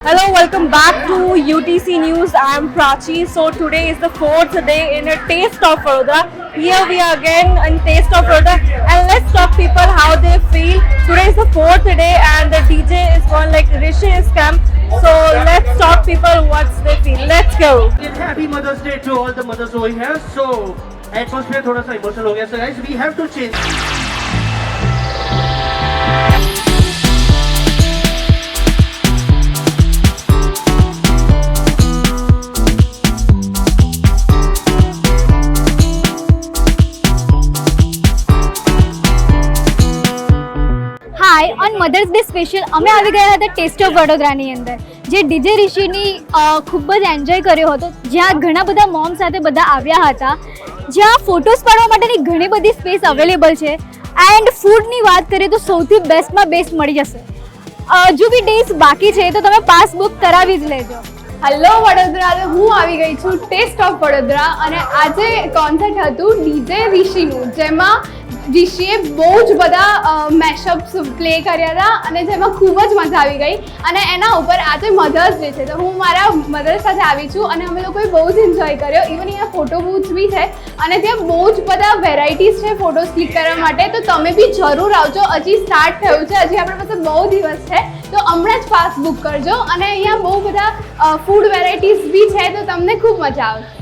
Hello, welcome back to UTC News. I am Prachi. So today is the fourth day in a Taste of Vadodara. Here we are again in Taste of Vadodara, and let's talk people how they feel. Today is the fourth day, and the DJ is going like Rishi is camp. So let's talk people what they feel. Let's go. Happy Mother's Day to all the mothers over here. So atmosphere थोड़ा सा emotional हो गया. So guys, we have to change. Hi on mother's day special અમે આવી ગયા હતા test of વડોદરાની અંદર જે ડીજે ઋષિની ખૂબ જ એન્જોય કર્યો હતો જ્યાં ઘણા બધા મોમ સાથે બધા આવ્યા હતા જ્યાં ફોટોસ પાડવા માટેની ઘણી બધી સ્પેસ અવેલેબલ છે એન્ડ ફૂડની વાત કરીએ તો સૌથી બેસ્ટમાં બેસ્ટ મળી જશે હજુ બી ડેઝ બાકી છે તો તમે પાસ બુક કરાવી જ લેજો. હેલો વડોદરા, હું આવી ગઈ છું ટેસ્ટ ઓફ વડોદરા અને આજે કોન્સર્ટ હતું ડીજે ઋષિનું જેમાં ઋષિએ બહુ જ બધા મેશઅપ્સ પ્લે કર્યા હતા અને જેમાં ખૂબ જ મજા આવી ગઈ અને એના ઉપર આજે મધર્સ ડે છે તો હું મારા મધર સાથે આવી છું અને અમે લોકોએ બહુ જ એન્જોય કર્યો. ઇવન અહીંયા ફોટો બૂથ્સ બી છે અને ત્યાં બહુ જ બધા વેરાયટીઝ છે ફોટોસ ક્લિક કરવા માટે તો તમે બી જરૂર આવજો. હજી સ્ટાર્ટ થયું છે, હજી આપણા પાસે બહુ દિવસ છે તો હમણાં જ પાસ બુક કરજો અને અહીંયા બહુ બધા ફૂડ વેરાયટીઝ બી છે તો તમને ખૂબ મજા આવશે.